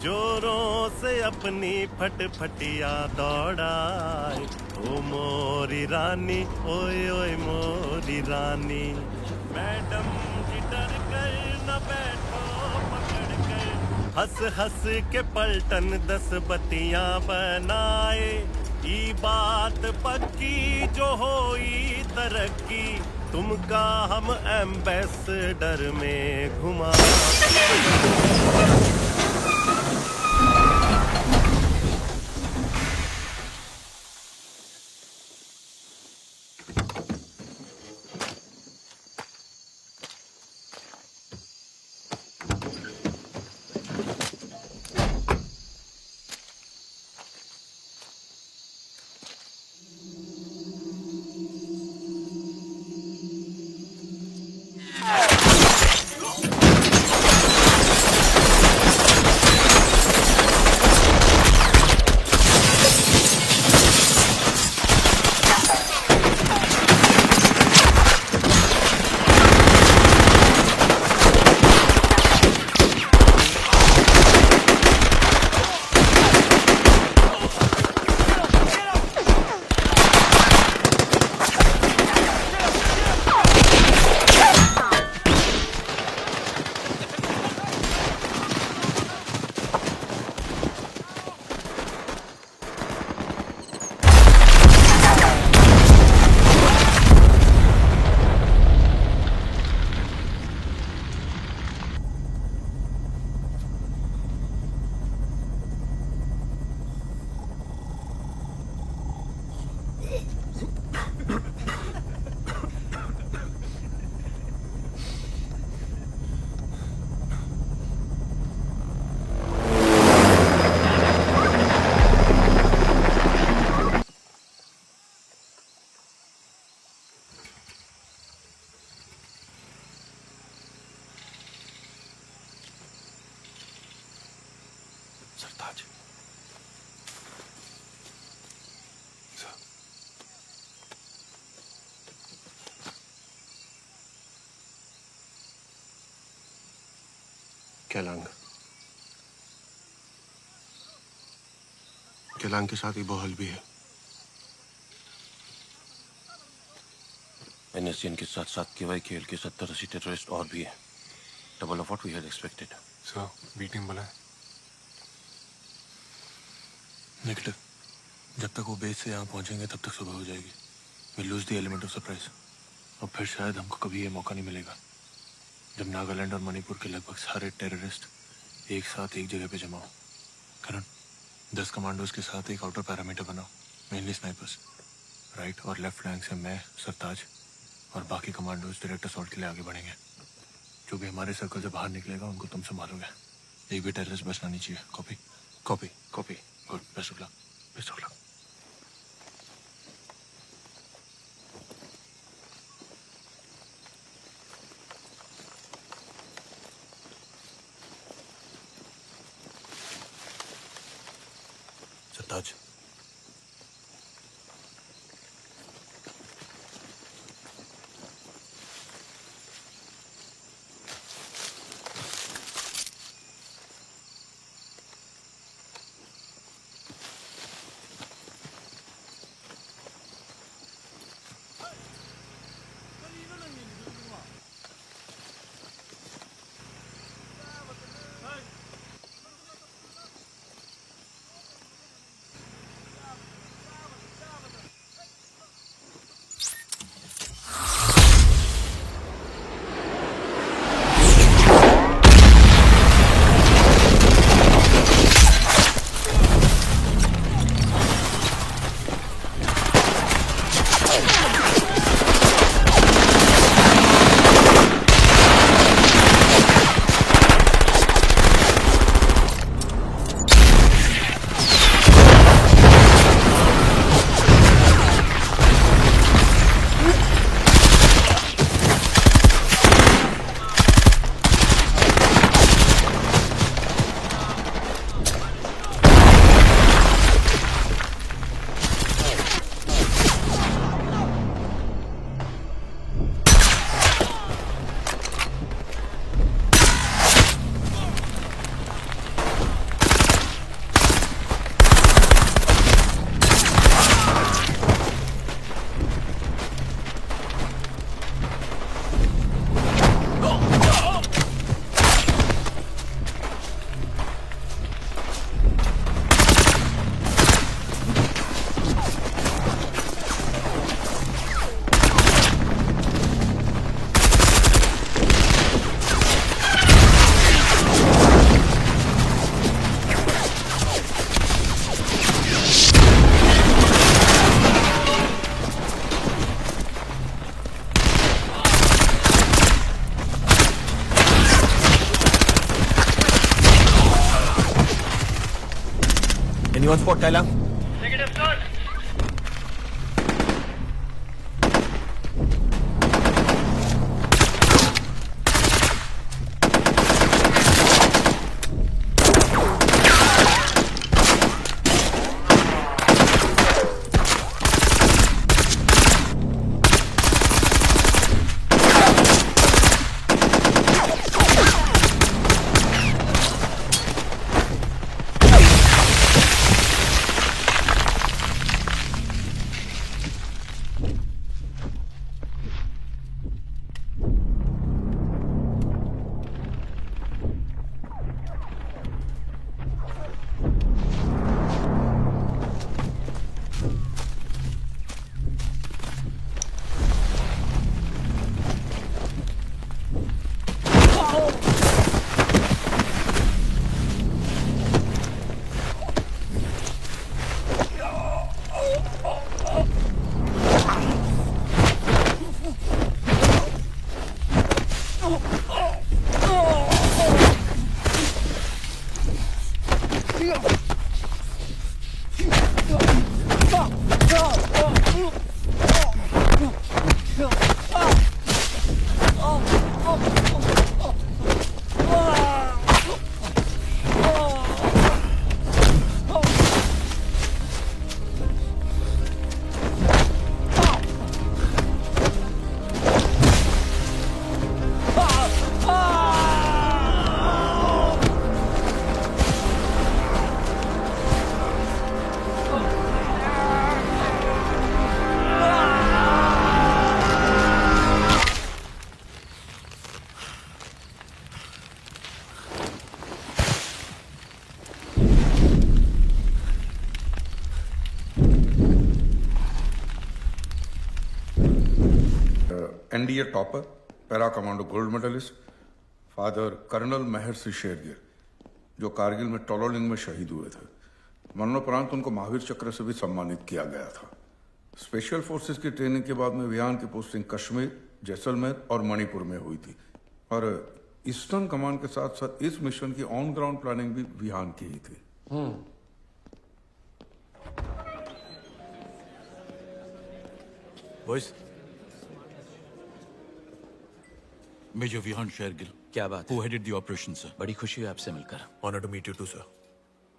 जोरों से अपनी फटफटिया दौड़ाए। ओ मोरी रानी, ओए ओए मोरी रानी। मैडम जी डर कर न बैठो पकड़ कर, हंस हंस के पलटन 10 बत्तियां बनाए। ई बात पक्की जो होई तरक्की, तुमका हम एम्बेसडर में घुमा। सरताज, केलांग केलांग के साथ इबो हल भी है। NSCN के साथ साथ KYKL के 70-80 टेररिस्ट और भी है। Double of what we had expected. Sir, meeting बुलाए। नेगेटिव। जब तक वो बेस से यहाँ पहुंचेंगे तब तक सुबह हो जाएगी। We lose the element of surprise. और फिर शायद हमको कभी ये मौका नहीं मिलेगा जब नागालैंड और मणिपुर के लगभग सारे टेररिस्ट एक साथ एक जगह पे जमा हो। करण, 10 कमांडोज के साथ एक आउटर पैरामीटर बनाओ, मेनली स्नाइपर्स। राइट और लेफ्ट फ्लैंक से मैं, सरताज और बाकी कमांडोज डायरेक्ट असॉल्ट के लिए आगे बढ़ेंगे। जो भी हमारे सर्कल से बाहर निकलेगा उनको तुम संभालोगे। एक भी टेररिस्ट बचना नहीं चाहिए। Copy? Copy copy. Good, best of luck. Best of luck. Sartaj, Anyone spot Kaila? NDA topper, para commando gold medallist father colonel Mehar Singh Shergill, जो कारगिल में टोलोलिंग में शहीद हुए थे। मरणोपरांत उनको महावीर चक्र से भी सम्मानित किया गया था। स्पेशल फोर्सेस की ट्रेनिंग के बाद में विहान की पोस्टिंग कश्मीर, जैसलमेर और मणिपुर में हुई थी और ईस्टर्न कमांड के साथ साथ इस मिशन की ऑन ग्राउंड प्लानिंग भी विहान की ही थी। Boys, मेजर विहान शेरगिल, क्या बात who headed the operation, sir. बड़ी खुशी हुई आपसे मिलकर honor to meet you too, sir.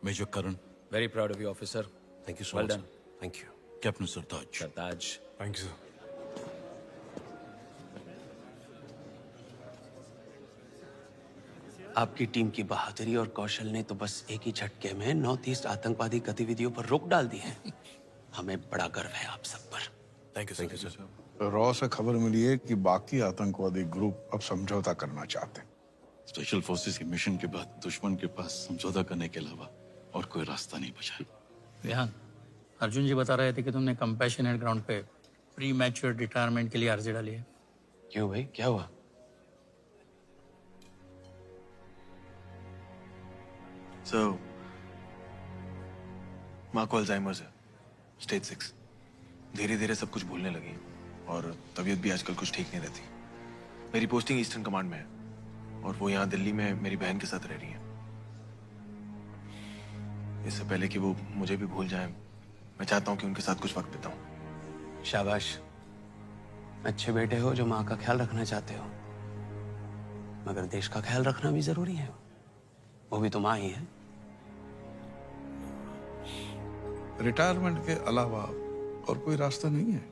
Major Karan, very proud of you officer Thank you so Well much. done. sir. Thank you. Captain Sartaj. Sartaj thank you sir. आपकी team की बहादुरी और कौशल ने तो बस एक ही झटके में नॉर्थ ईस्ट आतंकवादी गतिविधियों पर रोक डाल दी है। हमें बड़ा गर्व है आप सब पर। Thank you, sir. रॉ से खबर मिली है कि बाकी आतंकवादी ग्रुप अब समझौता करना चाहते हैं। स्पेशल फोर्सेस के मिशन के बाद दुश्मन के पास समझौता करने के अलावा और कोई रास्ता नहीं बचा। विहान, अर्जुन जी बता रहे थे कि तुमने कंपैशनेट ग्राउंड पे प्री मैच्योर रिटायरमेंट के लिए अर्जी डाली है। क्यों भाई, क्या हुआ? So, माँ को अल्जाइमर्स है, स्टेज 6। धीरे धीरे सब कुछ भूलने लगी और तबीयत भी आजकल कुछ ठीक नहीं रहती। मेरी पोस्टिंग ईस्टर्न कमांड में है और वो यहाँ दिल्ली में मेरी बहन के साथ रह रही है। इससे पहले कि वो मुझे भी भूल जाए, मैं चाहता हूँ कि उनके साथ कुछ वक्त बिताऊं। शाबाश, अच्छे बेटे हो जो माँ का ख्याल रखना चाहते हो, मगर देश का ख्याल रखना भी जरूरी है। वो भी तो माँ ही है। रिटायरमेंट के अलावा और कोई रास्ता नहीं है।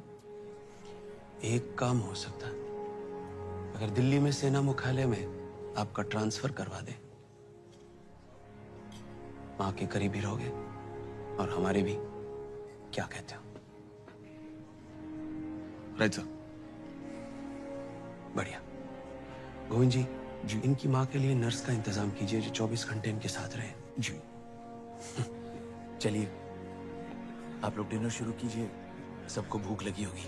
एक काम हो सकता है, अगर दिल्ली में सेना मुख्यालय में आपका ट्रांसफर करवा दे, माँ के करीब ही रहोगे और हमारे भी। क्या कहते हो? Right sir. बढ़िया। गोविंद जी, इनकी माँ के लिए नर्स का इंतजाम कीजिए जो 24 घंटे इनके साथ रहे। जी। चलिए, आप लोग डिनर शुरू कीजिए, सबको भूख लगी होगी।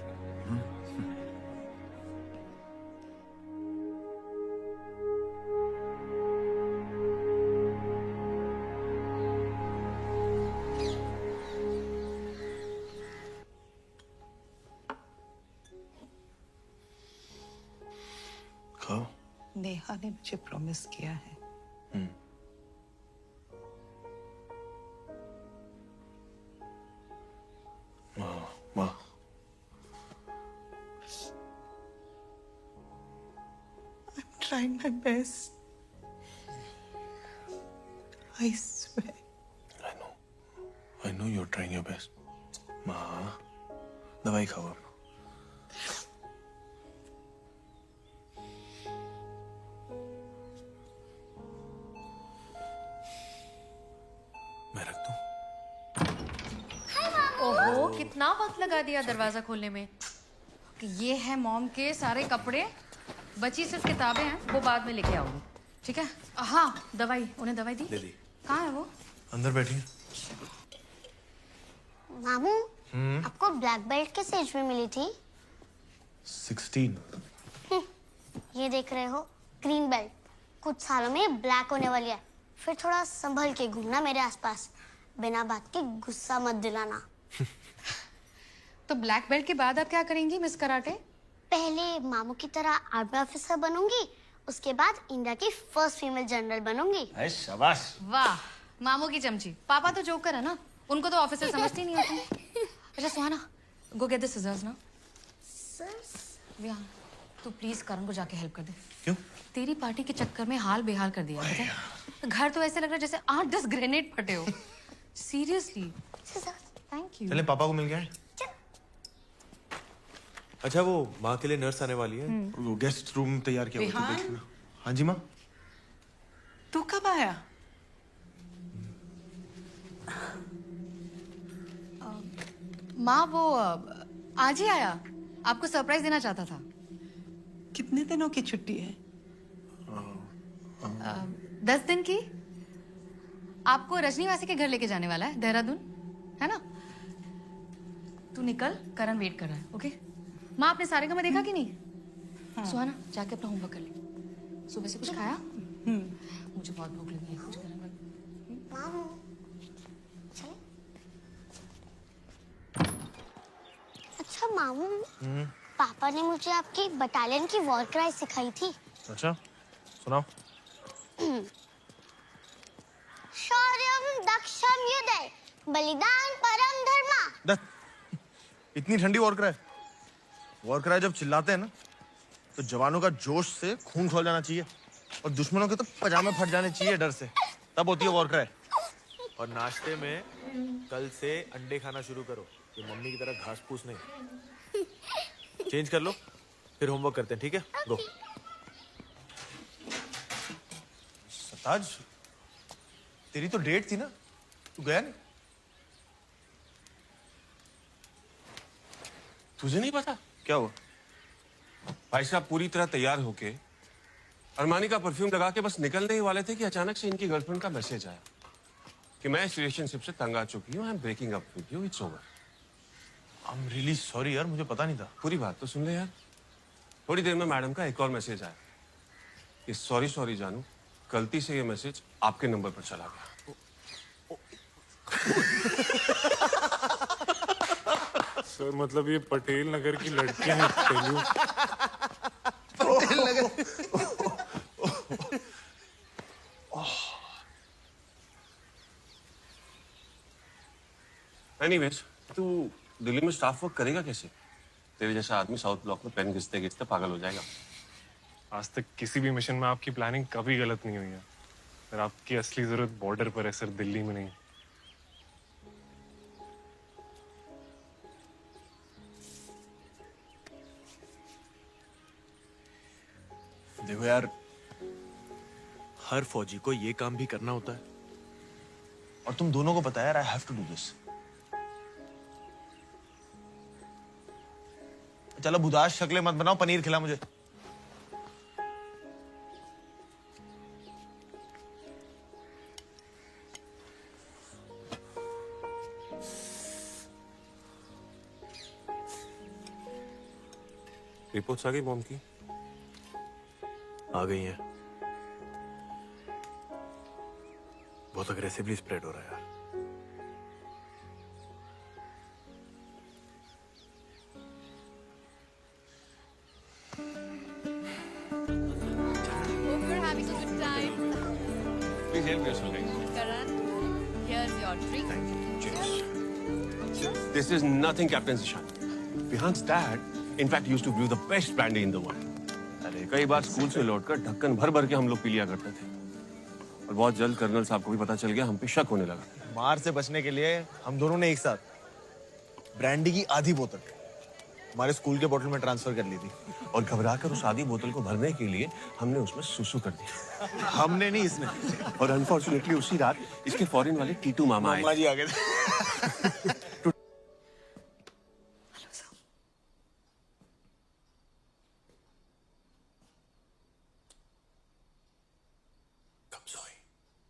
खाओ। नेहा ने मुझे प्रॉमिस किया है trying my best. I swear. I know you're trying your best. माँ, दवाई खाओ आप. मैं रख दूं? ओहो, कितना वक्त लगा दिया दरवाजा खोलने में. ये है मॉम के सारे कपड़े, बची सिर्फ किताबें हैं, वो बाद में लेके आओगी. ठीक है? हाँ, दवाई. उन्हें दवाई दी? दे दी. कहाँ है वो? अंदर बैठी. मामू, आपको ब्लैक बेल्ट किस एज में मिली थी? 16. ये देख रहे हो, ग्रीन बेल्ट. कुछ सालों में ब्लैक होने वाली है. फिर थोड़ा संभल के घूमना मेरे आसपास. बिना बात के गुस्सा मत दिलाना. तो ब्लैक बेल्ट के बाद आप क्या करेंगी मिस कराटे? पहले मामू की तरह आर्मी ऑफिसर बनूंगी. उसके बाद इंडिया की फर्स्ट फीमेल जनरल बनूंगी. शाबाश. वाह, मामू की चमची. पापा तो जोकर है ना, उनको तो ऑफिसर समझती नहीं होती. अच्छा सुहाना, गो गेट द सिजर्स ना. विहान, तू प्लीज करण को जाके हेल्प कर दे. क्यों? तेरी पार्टी के चक्कर में हाल बेहाल कर दिया है. घर तो ऐसे लग रहा है जैसे 8-10 ग्रेनेड फटे हो. सीरियसली. Thank you. चले पापा को मिल गया है. अच्छा वो माँ के लिए नर्स आने वाली है. वो गेस्ट रूम तैयार किया हुआ है, देख लेना. हाँ जी माँ. तू कब आया? माँ वो आज ही आया. आपको सरप्राइज देना चाहता था. कितने दिनों की छुट्टी है? 10 दिन की. आपको रजनीवासी के घर लेके जाने वाला है, देहरादून, है ना? तू निकल, करण वेट कर रहा है. ओके? माँ, आपने सारे का मैं देखा कि नहीं? हाँ. सुहाना, जाके अपना होमवर्क कर ले. सुबह से कुछ खाया? मुझे बहुत भूख लगी है. कुछ करण मामू, चले? अच्छा मामू, पापा ने मुझे आपकी बटालियन की वॉर क्राई सिखाई थी. अच्छा, सुनाओ. शौर्यम दक्षम युद्धे बलिदान परम धर्मा. इतनी ठंडी वॉर क्राई. वॉर क्राई जब चिल्लाते हैं ना, तो जवानों का जोश से खून खौल जाना चाहिए और दुश्मनों के तो पजामे फट जाने चाहिए डर से. तब होती है वॉर क्राई. और नाश्ते में कल से अंडे खाना शुरू करो. ये मम्मी की तरह घास फूस नहीं. चेंज कर लो, फिर होमवर्क करते हैं. ठीक है? गो. सताज, तेरी तो डेट थी ना, तू गया नहीं? तुझे नहीं पता क्या हुआ? भाई साहब पूरी तरह तैयार होके अरमानी का परफ्यूम लगा के बस निकलने ही वाले थे कि अचानक से इनकी गर्लफ्रेंड का मैसेज आया कि मैं इस रिलेशनशिप से तंग आ चुकी हूँ. I am breaking up with you. It's over. I am really sorry यार, मुझे पता नहीं था. पूरी बात तो सुन ले यार. थोड़ी देर में मैडम का एक और मैसेज आया कि सॉरी जानू, गलती से ये मैसेज आपके नंबर पर चला गया. सर मतलब ये पटेल नगर की लड़कियां हैं. पटेल नगर. एनीवेज, तू दिल्ली में स्टाफ वर्क करेगा कैसे? तेरे जैसा आदमी साउथ ब्लॉक में पेन घिसते घिसते पागल हो जाएगा. आज तक किसी भी मिशन में आपकी प्लानिंग कभी गलत नहीं हुई है. पर आपकी असली जरूरत बॉर्डर पर है सर, दिल्ली में नहीं. देखो यार, हर फौजी को ये काम भी करना होता है और तुम दोनों को पता है यार, I have to do this. चलो बुदाश शक्लें मत बनाओ, पनीर खिला मुझे. रिपोर्ट्स आ गई मॉम की? आ गई हैं. बहुत अग्रेसिवली स्प्रेड हो रहा है यार. Hope you're having a good time. Please help yourself. Karan, here's your drink. Thank you. Cheers. This is nothing, Captain Zishan. Vihan's dad, in fact, used to brew the best brandy in the world. अरे कई बार school से लौटकर ढक्कन भर भर के हम लोग पी लिया करते थे और बहुत जल्द कर्नल साहब को भी पता चल गया, हम पे शक होने लगा। मार से बचने के लिए हम दोनों ने एक साथ ब्रांडी की आधी बोतल हमारे स्कूल के बोतल में ट्रांसफर कर ली थी और घबराकर उस आधी बोतल को भरने के लिए हमने उसमें सुसु कर दिया। हमने नहीं, इसने। और अनफॉर्चुनेटली उसी रात इसके फॉरेन वाले टीटू मामा आए। मामा जी आ गए थे।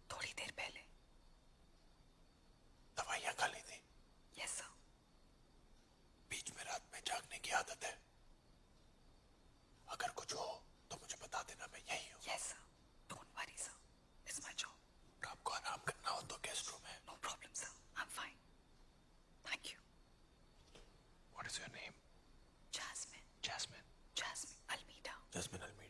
थोड़ी देर पहले दवाइयां खा ली थी? Yes sir. बीच में रात में जागने की आदत है? अगर कुछ हो तो मुझे बता देना, मैं यही हूँ। Yes sir, don't worry sir, it's my job. आपको आराम करना हो तो गेस्ट रूम है। No problem sir, I am fine, thank you. What is your name? Jasmine. Jasmine. Jasmine Almeida. Jasmine Almeida.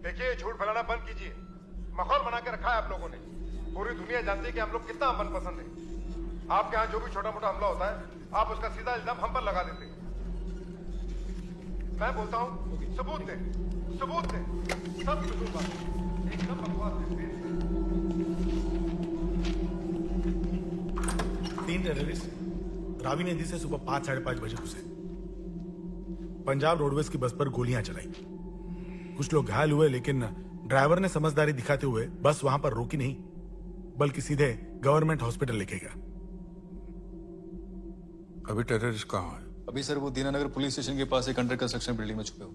देखिए, झूठ फैलाना बंद कीजिए। माहौल बना के रखा है आप लोगों ने। पूरी दुनिया जानती है कि हम लोग कितना अमन पसंद है। आपके यहाँ जो भी छोटा मोटा हमला होता है, आप उसका सीधा इल्जाम हम पर लगा देते हैं। मैं बोलता हूँ, सबूत दें, सबूत दें। सब कसूरवार एकदम बकवास है। 3 टेररिस्ट रावी नदी से सुबह 5 साढ़े 5 बजे घुसे। पंजाब रोडवेज की बस पर गोलियां चलाई। कुछ लोग घायल हुए, लेकिन ड्राइवर ने समझदारी दिखाते हुए बस वहां पर रोकी नहीं, बल्कि सीधे गवर्नमेंट हॉस्पिटल लेके गया। अभी टेररिस्ट कहाँ है? अभी सर वो दीनानगर पुलिस स्टेशन के पास एक अंडर कंस्ट्रक्शन बिल्डिंग में छुपे हुए,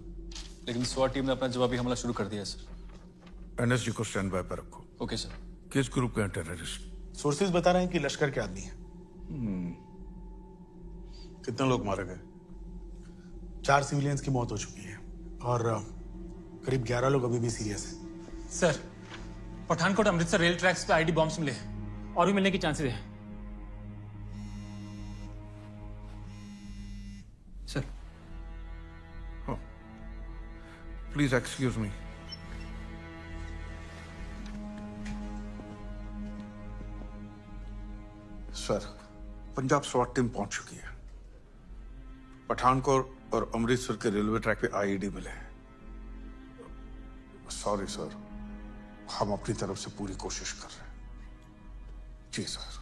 लेकिन स्वाट टीम ने अपना जवाबी हमला शुरू कर दिया है सर। एनएसजी को स्टैंड बाय पर रखो। Okay sir. किस ग्रुप के हैं टेररिस्ट? सोर्सेज बता रहे हैं कि लश्कर के आदमी है। कितने लोग मारे गए? 4 सिविलियंस की मौत हो चुकी है और करीब 11 लोग अभी भी सीरियस हैं। Sir, Pathankot Amritsar rail tracks पे आईडी बॉम्ब्स मिले हैं और भी मिलने की चांसेस है। Sir. Please excuse me. Sir, Punjab स्वाट टीम पहुंच चुकी है। पठानकोट और अमृतसर के रेलवे ट्रैक पे आईईडी मिले हैं। सॉरी सर, हम अपनी तरफ से पूरी कोशिश कर रहे हैं। जी सर।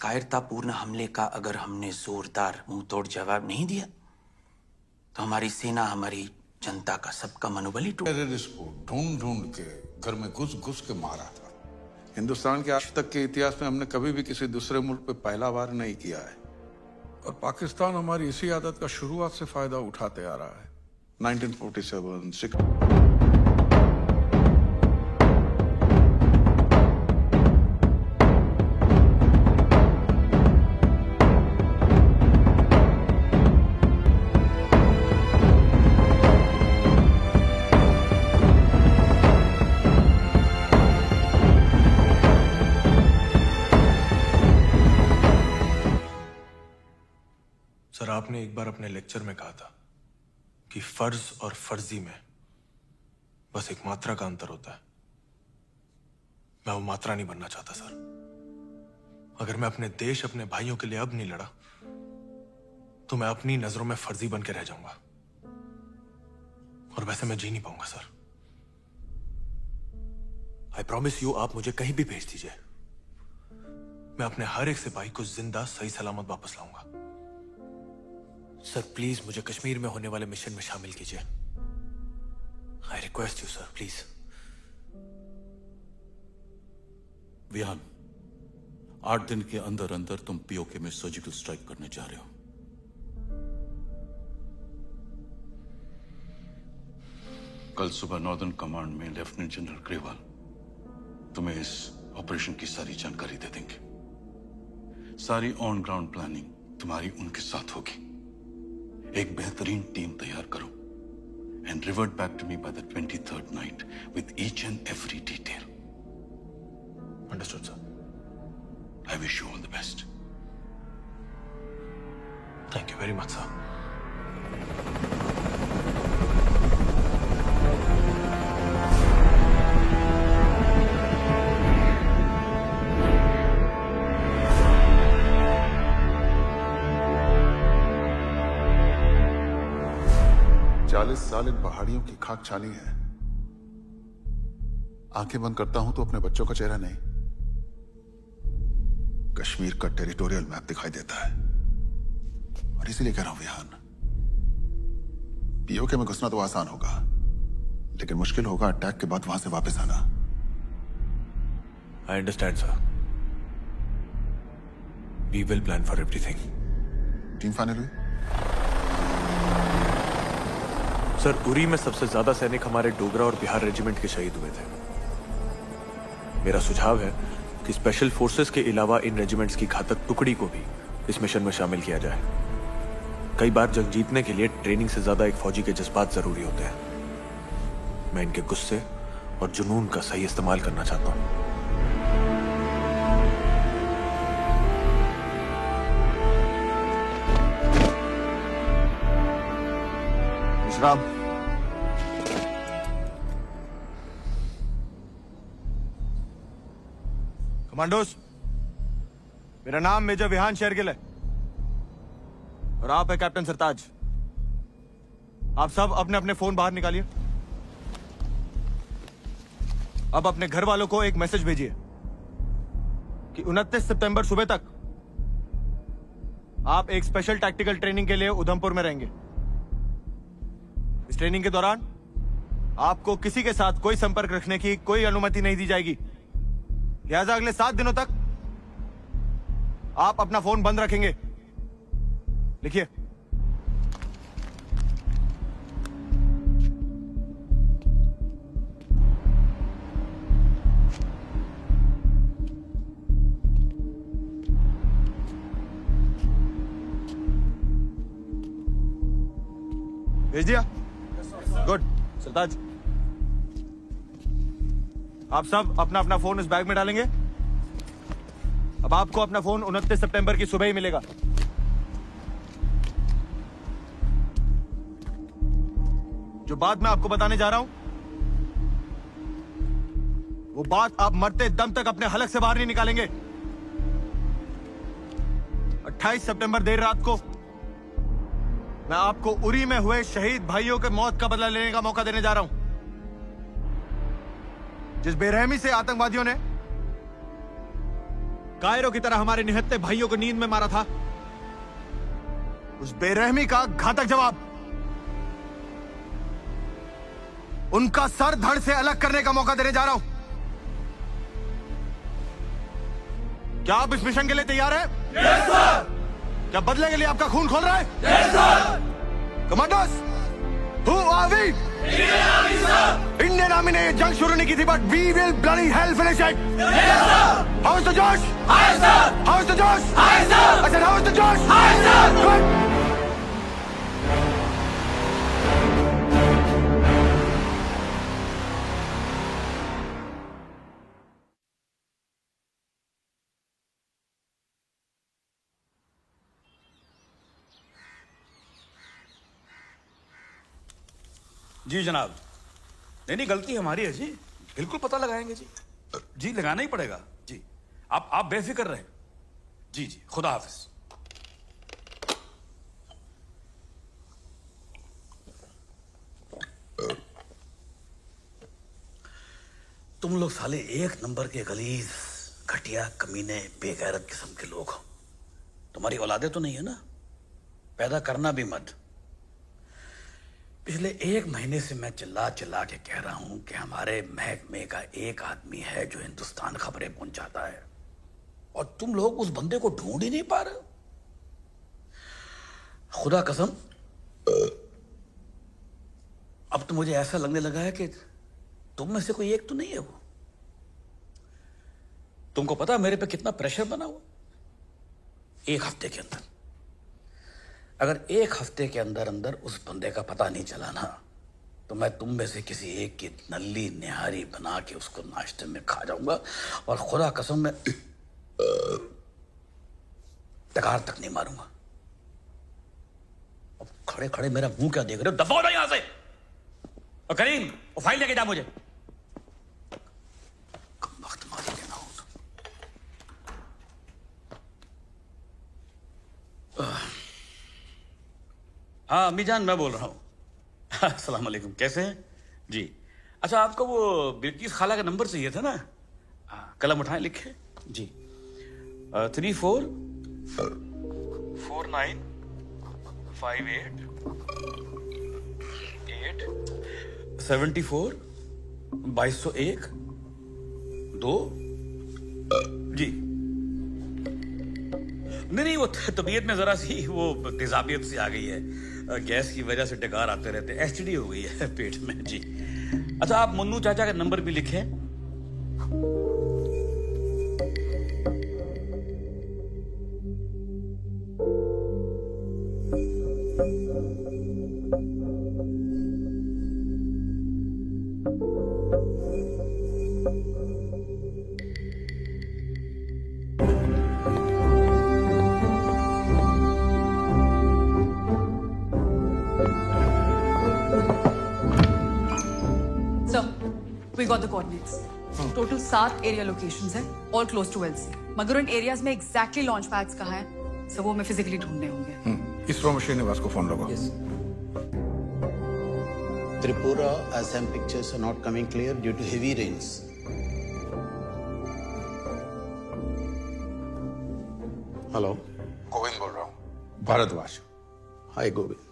कायरतापूर्ण हमले का अगर हमने जोरदार मुंह तोड़ जवाब नहीं दिया तो हमारी सेना, हमारी जनता का, सबका मनोबल ही टूट। टेररिस्ट को ढूंढ ढूंढ के घर में घुस घुस के मारा था। हिंदुस्तान के आज तक के इतिहास में हमने कभी भी किसी दूसरे मुल्क पे पहला वार नहीं किया है और पाकिस्तान हमारी इसी आदत का शुरुआत से फायदा उठाते आ रहा है। 1947, 6 सर, आपने एक बार अपने लेक्चर में कहा था कि फर्ज और फर्जी में बस एक मात्रा का अंतर होता है। मैं वो मात्रा नहीं बनना चाहता सर। अगर मैं अपने देश, अपने भाइयों के लिए अब नहीं लड़ा तो मैं अपनी नजरों में फर्जी बन के रह जाऊंगा और वैसे मैं जी नहीं पाऊंगा सर। आई प्रॉमिस यू, आप मुझे कहीं भी भेज दीजिए, मैं अपने हर एक सिपाही को जिंदा सही सलामत वापस लाऊंगा। सर प्लीज मुझे कश्मीर में होने वाले मिशन में शामिल कीजिए। I request you sir, please. Vihaan, 8 दिन के अंदर अंदर तुम पीओके में सर्जिकल स्ट्राइक करने जा रहे हो। कल सुबह नॉर्दर्न कमांड में लेफ्टिनेंट जनरल ग्रेवाल तुम्हें इस ऑपरेशन की सारी जानकारी दे देंगे। सारी ऑन ग्राउंड प्लानिंग तुम्हारी उनके साथ होगी। एक बेहतरीन टीम तैयार करो and revert back to me by the 23rd night with each and every detail. Understood, sir. I wish you all the best. Thank you very much, sir. साल इन पहाड़ियों की खाक छानी है। आंखें बंद करता हूं तो अपने बच्चों का चेहरा नहीं, कश्मीर का टेरिटोरियल मैप दिखाई देता है। और इसीलिए कह रहा हूं विहान, पीओके में घुसना तो आसान होगा, लेकिन मुश्किल होगा अटैक के बाद वहां से वापस आना। I understand, sir. We will plan for everything. Team final हुई? सर, उरी में सबसे ज्यादा सैनिक हमारे डोगरा और बिहार रेजिमेंट के शहीद हुए थे। मेरा सुझाव है कि स्पेशल फोर्सेस के अलावा इन रेजिमेंट्स की घातक टुकड़ी को भी इस मिशन में शामिल किया जाए। कई बार जंग जीतने के लिए ट्रेनिंग से ज्यादा एक फौजी के जज्बात जरूरी होते हैं। मैं इनके गुस्से और जुनून का सही इस्तेमाल करना चाहता हूं। राम, कमांडोस, मेरा नाम मेजर विहान शेरगिल है और आप है कैप्टन सरताज। आप सब अपने अपने फोन बाहर निकालिए। अब अपने घर वालों को एक मैसेज भेजिए कि 29 सितंबर सुबह तक आप एक स्पेशल टैक्टिकल ट्रेनिंग के लिए उधमपुर में रहेंगे। इस ट्रेनिंग के दौरान आपको किसी के साथ कोई संपर्क रखने की कोई अनुमति नहीं दी जाएगी। लिहाजा अगले 7 दिनों तक आप अपना फोन बंद रखेंगे। लिखिए। भेज दिया? गुड। सरताज, आप सब अपना अपना फोन इस बैग में डालेंगे। अब आपको अपना फोन 29 सितंबर की सुबह ही मिलेगा। जो बात मैं आपको बताने जा रहा हूं, वो बात आप मरते दम तक अपने हलक से बाहर नहीं निकालेंगे। 28 सितंबर देर रात को मैं आपको उरी में हुए शहीद भाइयों के मौत का बदला लेने का मौका देने जा रहा हूं। जिस बेरहमी से आतंकवादियों ने कायरों की तरह हमारे निहत्थे भाइयों को नींद में मारा था, उस बेरहमी का घातक जवाब उनका सर धड़ से अलग करने का मौका देने जा रहा हूं। क्या आप इस मिशन के लिए तैयार हैं? Yes sir. क्या बदले के लिए आपका खून खोल रहा है? Yes sir. Commandos, who are we? Indian army sir. Indian army ने जंग शुरू नहीं की थी, but we will bloody hell finish it. Yes sir. How is the जोश? High sir. How is the जोश? High sir. I said how is the जोश? High sir. Good. जी जनाब। नहीं गलती हमारी है जी, बिल्कुल पता लगाएंगे जी। जी लगाना ही पड़ेगा जी। आप बेफिक्र रहें। जी जी, खुदा हाफिज। तुम लोग साले एक नंबर के गलीज, घटिया, कमीने, बेगैरत किस्म के लोग हो। तुम्हारी औलादे तो नहीं है ना? पैदा करना भी मत। पिछले 1 महीने से मैं चिल्ला चिल्ला के कह रहा हूं कि हमारे महकमे का एक आदमी है जो हिंदुस्तान खबरें पहुंचाता है। और तुम लोग उस बंदे को ढूंढ ही नहीं पा रहे हो। खुदा कसम, अब तो मुझे ऐसा लगने लगा है कि तुम में से कोई एक तो नहीं है वो। तुमको पता है मेरे पे कितना प्रेशर बना हुआ? एक हफ्ते के अंदर, अगर एक हफ्ते के अंदर अंदर उस बंदे का पता नहीं चला ना, तो मैं तुम में से किसी एक की नल्ली निहारी बना के उसको नाश्ते में खा जाऊंगा, और खुदा कसम मैं टकार तक नहीं मारूंगा। अब खड़े खड़े मेरा मुंह क्या देख रहे हो? दफा ना यहां से। और करीम, वो फाइल लेके जा मुझे। वक्त मारी लेना हो तो। हाँ अम्मी जान, मैं बोल रहा हूँ। अस्सलाम वालेकुम, कैसे हैं जी? अच्छा, आपको वो बिल्किस खाला का नंबर चाहिए था ना? कलम उठाएं, लिखे जी। 344958 2201 2 जी। नहीं, वो तबीयत में जरा सी वो तेजाबियत सी आ गई है, गैस की वजह से डकार आते रहते, एसटीडी हो गई है पेट में जी। अच्छा, आप मुन्नू चाचा का नंबर भी लिखें। We got the coordinates. Total 7 area locations हैं, all close to LC. मगर उन एरियाज में exactly launch pads कहाँ हैं, सब वो हमें physically ढूंढने होंगे। इसरो में श्रीनिवास को फोन लगा। Tripura Assam pictures are not coming clear due to heavy rains. Hello. Govind बोल रहा हूँ, Bhardwaj. Hi Govind,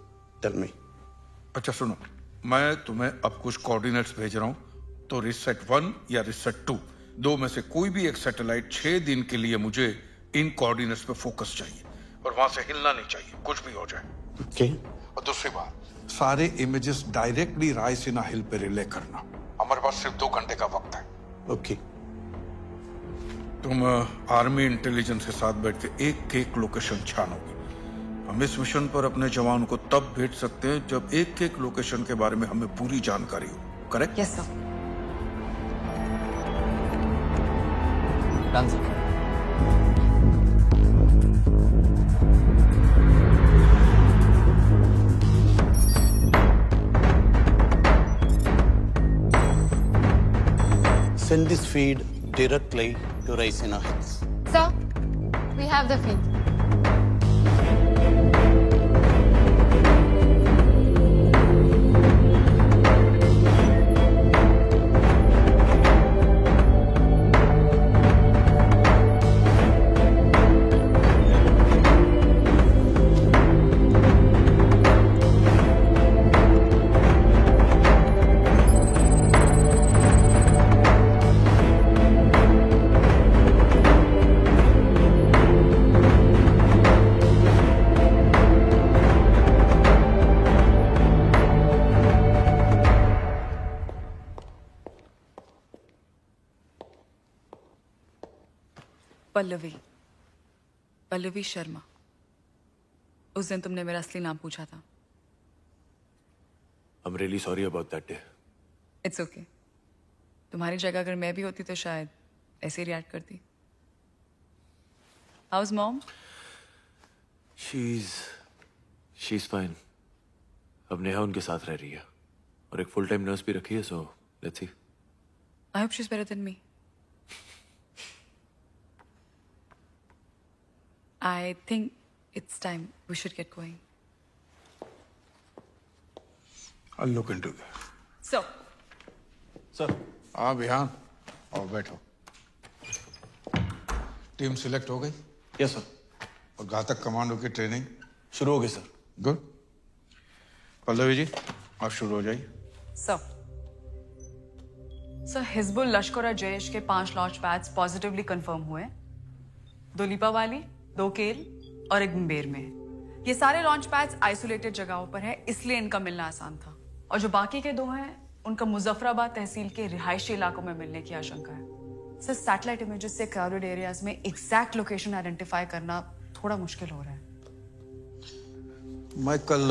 tell me. अच्छा सुनो, मैं तुम्हें अब कुछ कोऑर्डिनेट्स भेज रहा हूँ, तो रिसेट 1 या रिसेट 2 दो में से कोई भी एक सैटेलाइट 6 दिन के लिए मुझे इन कोऑर्डिनेट्स पे फोकस चाहिए, और वहां से हिलना नहीं चाहिए, कुछ भी हो जाए। Okay. और दूसरी बात, सारे इमेजेस डायरेक्टली रायसीना हिल पे रिले करना। हमारे पास सिर्फ 2 घंटे का वक्त है। Okay. तुम आर्मी इंटेलिजेंस के साथ बैठ के एक एक लोकेशन छानोगे। हम इस मिशन पर अपने जवान को तब भेज सकते हैं जब एक एक लोकेशन के बारे में हमें पूरी जानकारी हो। Correct? Yes sir. Done sir. Send this feed directly to Raisina Hills. Sir, we have the feed. Pallavi Sharma. उस दिन तुमने मेरा असली नाम पूछा था। I'm really sorry about that day. It's okay. तुम्हारी जगह अगर मैं भी होती तो शायद ऐसे ही रिएक्ट करती। How's mom? She's fine. अब नेहा उनके साथ रह रही है और एक फुल टाइम नर्स भी रखी है, so let's see. I hope she's better than me. I think it's time we should get going. I'll look into that. So. Sir. हाँ बिहान, और बैठो। टीम सिलेक्ट हो गई? Yes sir. और घातक कमांडो की ट्रेनिंग शुरू हो गई सर। गुड। पल्लवी जी, आप शुरू हो जाइए। सर हिजबुल लश्कर और जैश के 5 लॉन्च पैड्स पॉजिटिवली कंफर्म हुए। 2 लीपावाली, 2 केल और 1 मुंबेर में है। ये सारे लॉन्च पैड्स आइसोलेटेड जगहों पर है, इसलिए इनका मिलना आसान था। और जो बाकी के 2 हैं उनका मुजफ्फराबाद तहसील के रिहायशी इलाकों में मिलने की आशंका है। सर, सैटेलाइट इमेजेस से क्राउडेड एरियाज में एग्जैक्ट लोकेशन आइडेंटिफाई करना थोड़ा मुश्किल हो रहा है। मैं कल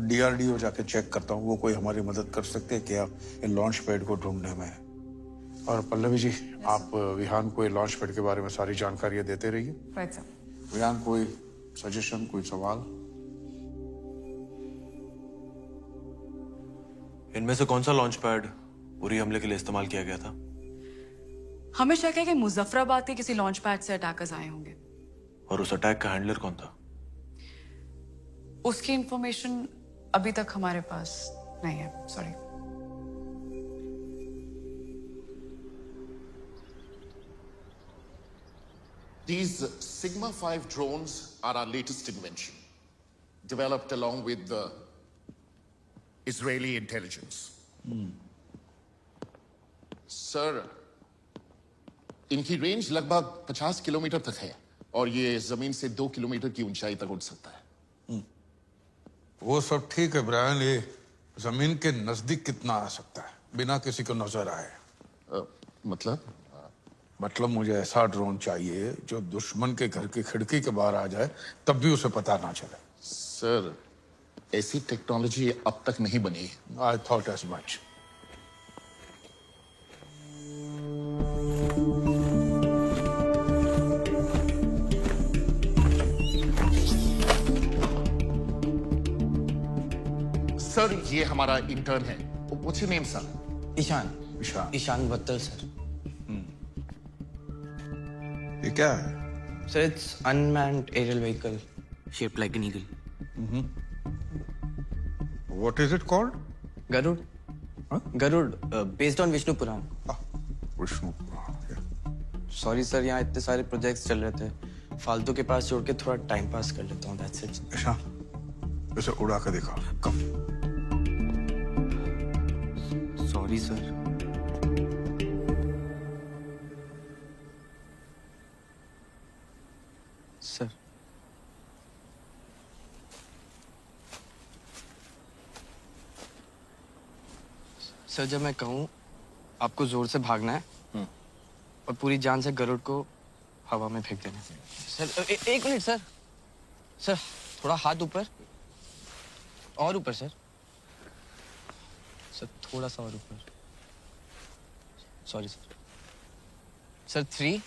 DRDO जाके चेक करता हूँ, वो कोई हमारी मदद कर सकते हैं क्या इन लॉन्च पैड को ढूंढने में। और पल्लवी जी, आप विहान को लॉन्च पैड के बारे में सारी जानकारियां देते रहिए। Right sir. विहान, कोई सजेशन, कोई सवाल? इनमें से कौन सा लॉन्च पैड उरी हमले के लिए इस्तेमाल किया गया था? हमें शक है कि मुजफ्फराबाद के किसी लॉन्च पैड से अटैकर्स आए होंगे। और उस अटैक का हैंडलर कौन था? उसकी इंफॉर्मेशन अभी तक हमारे पास नहीं है, sorry. These Sigma 5 drones are our latest invention, developed along with the Israeli intelligence. Sir, इनकी रेंज लगभग 50 किलोमीटर तक है और ये जमीन से 2 किलोमीटर की ऊंचाई तक उड़ सकता है। वो सब ठीक है ब्रायन, ये जमीन के नजदीक कितना आ सकता है बिना किसी को नजर आए? मतलब मुझे ऐसा ड्रोन चाहिए जो दुश्मन के घर की खिड़की के बाहर आ जाए तब भी उसे पता ना चले। सर, ऐसी टेक्नोलॉजी अब तक नहीं बनी। I thought as much. Sir, ये हमारा इंटर्न है। What's your name, sir? Ishaan Vattal sir. ये क्या है? Sir, it's unmanned aerial vehicle shaped like an eagle. What is it called? Garud. Garud, based on Vishnu Purana. Vishnu Purana. Sorry sir, यहाँ इतने सारे प्रोजेक्ट्स चल रहे थे, फालतू के पास छोड़ के थोड़ा टाइम पास कर लेता हूँ, दैट्स इट। ईशान, इसे उड़ा के दिखा। Come. Sorry sir. Sir, sir जब मैं कहूँ आपको जोर से भागना है और पूरी जान से गरुड़ को हवा में फेंक देना है। सर एक मिनट सर। सर थोड़ा हाथ ऊपर और ऊपर सर। सर थोड़ा सा और ऊपर। Sorry sir. Sir 3,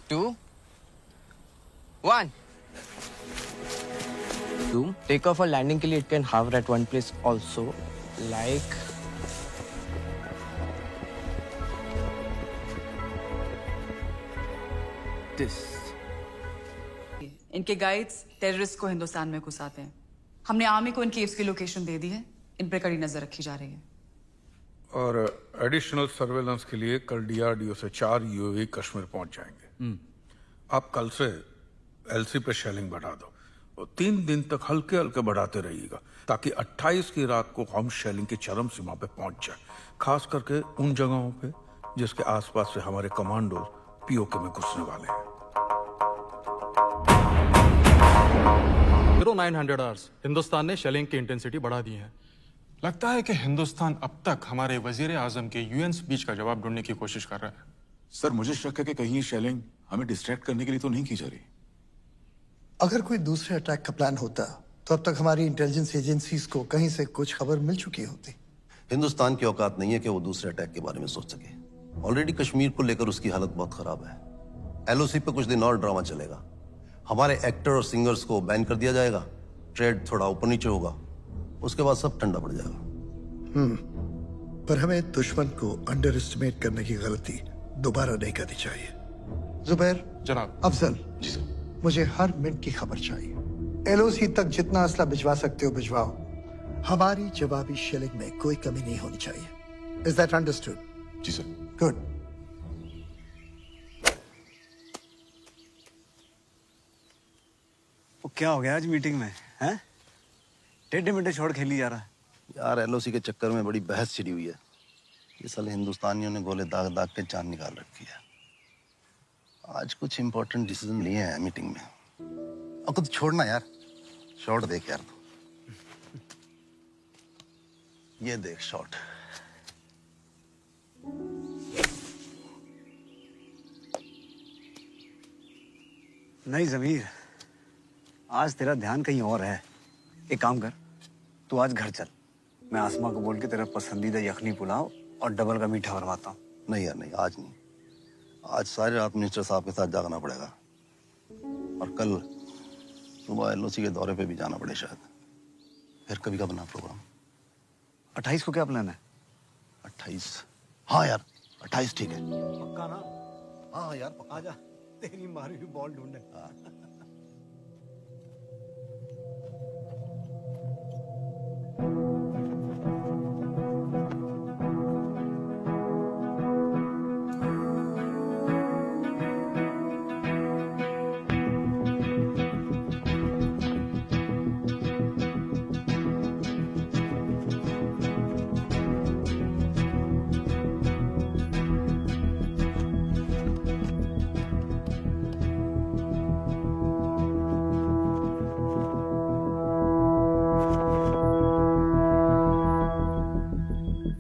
2, 1। Take off और लैंडिंग के लिए it can hover at one place also, like this. इनके गाइड्स टेररिस्ट को हिंदुस्तान में घुसाते हैं। हमने आर्मी को इन केव्स की लोकेशन दे दी है, इन पर कड़ी नजर रखी जा रही है। और एडिशनल सर्वेलेंस के लिए कल DRDO से 4 UAV कश्मीर पहुंच जाएंगे। आप कल से LC पे शेलिंग बढ़ा दो और 3 दिन तक हल्के हल्के बढ़ाते रहिएगा ताकि 28 की रात को हम शेलिंग की चरम सीमा पे पहुंच जाए, खास करके उन जगहों पे जिसके आसपास से हमारे कमांडो POK में घुसने वाले हैं। 900 आवर्स हिंदुस्तान ने शेलिंग की इंटेंसिटी बढ़ा दी है। लगता है कि हिंदुस्तान अब तक हमारे वजीर आजम के UN स्पीच का जवाब ढूंढने की कोशिश कर रहा है। सर, मुझे शक है कि कहीं ये शेलिंग हमें डिस्ट्रैक्ट करने के लिए तो नहीं की जा रही। अगर कोई दूसरे अटैक का प्लान होता तो अब तक हमारी इंटेलिजेंस एजेंसीज को कहीं से कुछ खबर मिल चुकी होती। हिंदुस्तान की औकात नहीं है कि वो दूसरे अटैक के बारे में सोच सके। ऑलरेडी कश्मीर को लेकर उसकी हालत बहुत खराब है। LOC पे कुछ दिन और ड्रामा चलेगा। हमारे एक्टर और सिंगर्स को बैन कर दिया जाएगा, ट्रेड थोड़ा ऊपर नीचे होगा, उसके बाद सब ठंडा पड़ जाएगा। पर हमें दुश्मन को अंडर एस्टिमेट करने की गलती दोबारा नहीं करनी चाहिए। जुबैर जनाब। अफजल, मुझे हर मिनट की खबर चाहिए। LOC तक जितना असला भिजवा सकते हो भिजवाओ। हमारी जवाबी शेलिंग में कोई कमी नहीं होनी चाहिए। Is that understood? जी सर। गुड। वो क्या हो गया आज मीटिंग में, हैं? टेढ़े मेढ़े छोड़ खेली जा रहा है। यार LOC के चक्कर में बड़ी बहस छिड़ी हुई है। ये साले हिंदुस्तानियों ने गोले दाग दाग के जान निकाल रखी है। आज कुछ इंपॉर्टेंट डिसीजन लिए हैं मीटिंग में। और कुछ छोड़ना यार, शॉट देख यार तू। ये देख शॉट। नहीं जमीर, आज तेरा ध्यान कहीं और है। एक काम कर, तू आज घर चल, मैं आसमा को बोल के तेरा पसंदीदा यखनी पुलाव और डबल का मीठा बनवाता हूँ। नहीं यार नहीं, आज नहीं। आज सारी रात मिनिस्टर साहब के साथ जागना पड़ेगा और कल सुबह एलओसी के दौरे पे भी जाना पड़े शायद। फिर कभी का बना प्रोग्राम? 28 को क्या प्लान है? 28? हाँ यार 28 ठीक है। पक्का ना? हाँ यार पक्का। आजा, तेरी मारी हुई बॉल ढूंढे।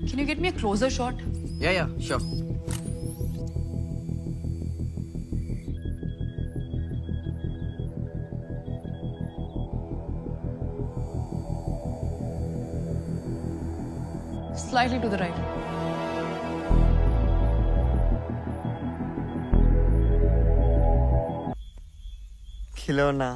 Can you get me a closer shot? Yeah, sure. Slightly to the right. खिलौना।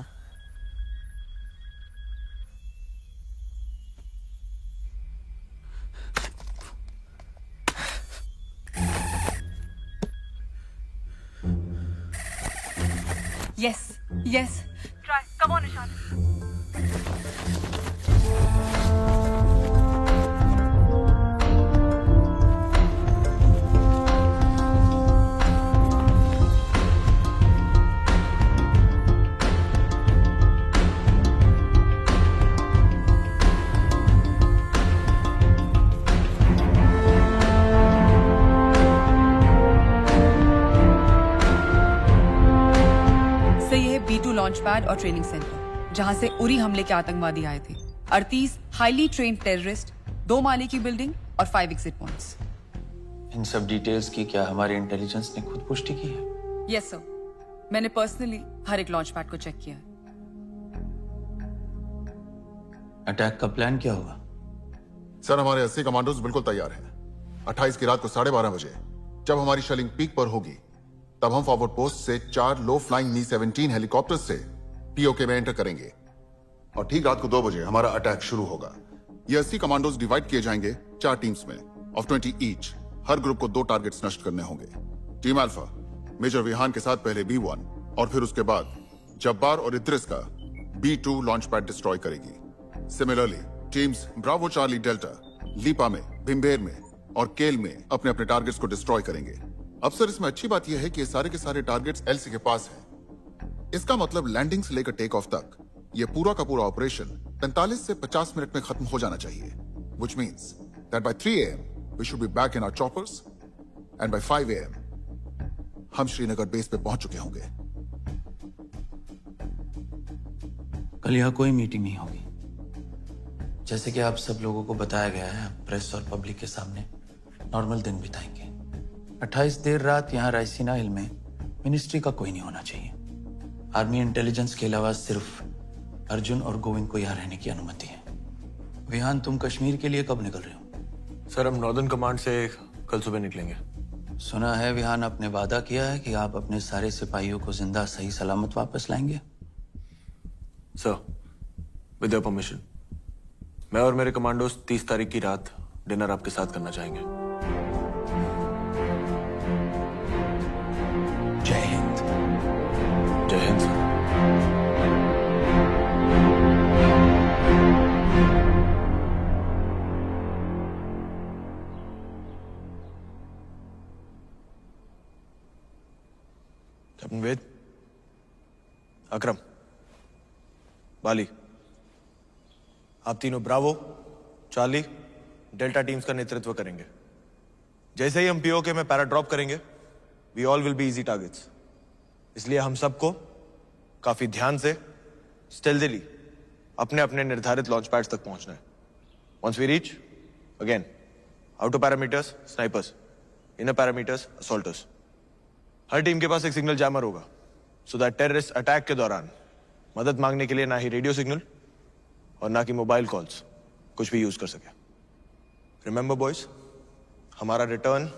Yes. Try. Come on, Ishan. B2 launch pad और ट्रेनिंग सेंटर, जहां से उरी हमले के आतंकवादी आए थे। 38 हाईली ट्रेन्ड टेररिस्ट, 2 माले की बिल्डिंग और 5 एग्जिट पॉइंट्स। इन सब डिटेल्स की क्या हमारे इंटेलिजेंस ने खुद पुष्टि की है? यस सर, मैंने पर्सनली हर एक लॉन्च पैड को चेक किया है। अटैक का प्लान क्या होगा? सर, हमारे 80 कमांडोज बिल्कुल तैयार हैं। 28 की रात को 12:30 बजे जब हमारी शेलिंग पीक पर होगी, तब हम फॉरवर्ड पोस्ट से 4 लो फ्लाइंग मी-17 हेलीकॉप्टर से पीओके में एंटर करेंगे और ठीक रात को 2 बजे हमारा अटैक शुरू होगा। ये 80 कमांडोज डिवाइड किए जाएंगे 4 टीम्स में ऑफ 20 ईच। हर ग्रुप को 2 टारगेट्स नष्ट करने होंगे। टीम अल्फा मेजर विहान के साथ पहले B1 और फिर उसके बाद जब्बार और इद्रिस का B2 लॉन्च पैड डिस्ट्रॉय करेगी। Similarly teams bravo charlie delta Leepa में, भिम्बेर में और केल में अपने अपने टारगेट्स को डिस्ट्रॉय करेंगे। अब सर, इसमें अच्छी बात यह है कि ये सारे के सारे टारगेट्स एलसी के पास हैं। इसका मतलब लैंडिंग से लेकर टेक ऑफ तक ये पूरा का पूरा ऑपरेशन 45 से 50 मिनट में खत्म हो जाना चाहिए। Which means that by 3 AM we should be back in our choppers and by 5 AM हम श्रीनगर बेस पे पहुंच चुके होंगे। कल यहाँ कोई मीटिंग नहीं होगी। जैसे कि आप सब लोगों को बताया गया है, प्रेस और पब्लिक के सामने नॉर्मल दिन बिताएंगे। 28 देर रात यहाँ रायसीना हिल में मिनिस्ट्री का कोई नहीं होना चाहिए। आर्मी इंटेलिजेंस के अलावा सिर्फ अर्जुन और गोविंद को यहाँ रहने की अनुमति है। विहान, तुम कश्मीर के लिए कब निकल रहे हो? सर, हम नॉर्दर्न कमांड से कल सुबह निकलेंगे। सुना है विहान आपने वादा किया है कि आप अपने सारे सिपाहियों को जिंदा सही सलामत वापस लाएंगे। सर, विद योर परमिशन, मैं और मेरे कमांडोज 30 तारीख की रात डिनर आपके साथ करना चाहेंगे। जय हिंद। जय हिंद सर। कैप्टन वेद, अकरम, बाली, आप तीनों ब्रावो, चार्ली, डेल्टा टीम्स का नेतृत्व करेंगे। जैसे ही हम पीओके में पैरा ड्रॉप करेंगे, we all will be easy targets. इसलिए हम सबको काफी ध्यान से स्टेल्थीली अपने अपने निर्धारित लॉन्च पैड्स तक पहुंचना है। Once we reach, again outer parameters snipers, inner parameters assaulters. हर टीम के पास एक सिग्नल जैमर होगा, सो दैट टेररिस्ट अटैक के दौरान मदद मांगने के लिए ना ही रेडियो सिग्नल और ना कि मोबाइल कॉल्स कुछ भी यूज कर सके। रिमेंबर बॉयज, हमारा रिटर्न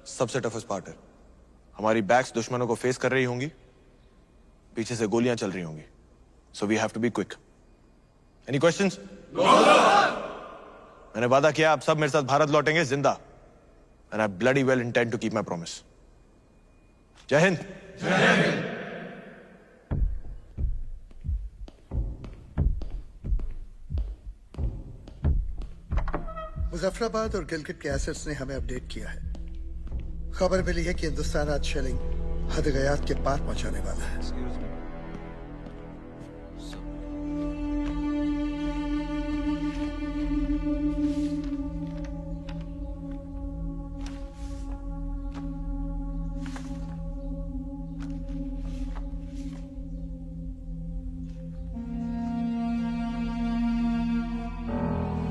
सबसे टफेस्ट पार्ट है। हमारी बैक्स दुश्मनों को फेस कर रही होंगी, पीछे से गोलियां चल रही होंगी, so we have to be quick. Any questions? मैंने वादा किया आप सब मेरे साथ भारत लौटेंगे जिंदा, and I bloody well intend to keep my promise. जय हिंद। मुजफ्फराबाद और गिलगित के एसेट्स ने हमें अपडेट किया है। खबर मिली है कि हिंदुस्तान आज शेलिंग हदगयात के पार पहुंचाने वाला है।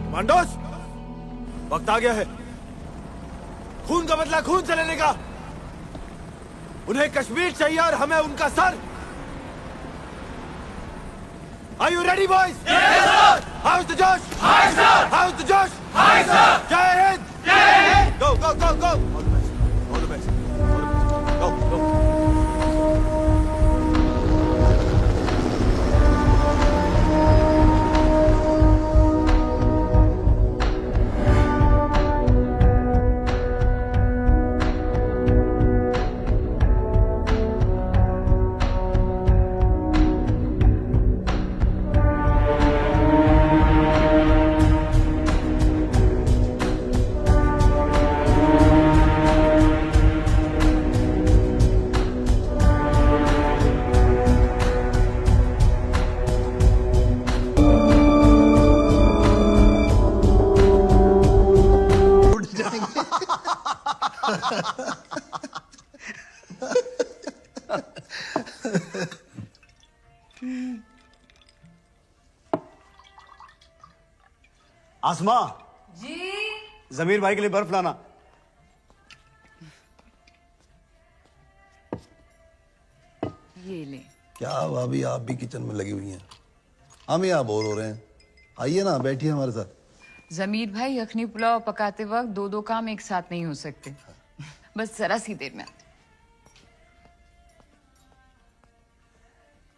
कमांडोस, वक्त आ गया है खून का बदला खून से लेने का। उन्हें कश्मीर चाहिए और हमें उनका sir. Are you ready, boys? Yes, sir. How's the Josh? Hi, sir. How's the Josh? Hi, sir. Jai Hind. Jai Hind. Go, go, go, go. All the best. All the best. Go, go. आसमा जी। जमीर भाई के लिए बर्फ लाना। ये ले। क्या भाभी आप भी किचन में लगी हुई हैं? हम यहाँ बोर हो रहे हैं, आइए ना बैठिए हमारे साथ। जमीर भाई यखनी पुलाव पकाते वक्त दो दो काम एक साथ नहीं हो सकते। बस जरा सी देर में आते।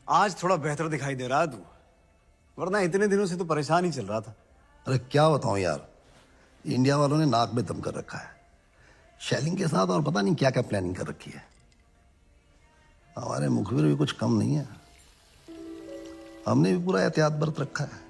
आज थोड़ा बेहतर दिखाई दे रहा है तू, वरना इतने दिनों से तो परेशान ही चल रहा था। अरे क्या बताऊं यार, इंडिया वालों ने नाक में दम कर रखा है। शेलिंग के साथ और पता नहीं क्या क्या प्लानिंग कर रखी है। हमारे मुखबिर भी कुछ कम नहीं है, हमने भी पूरा एहतियात बरत रखा है।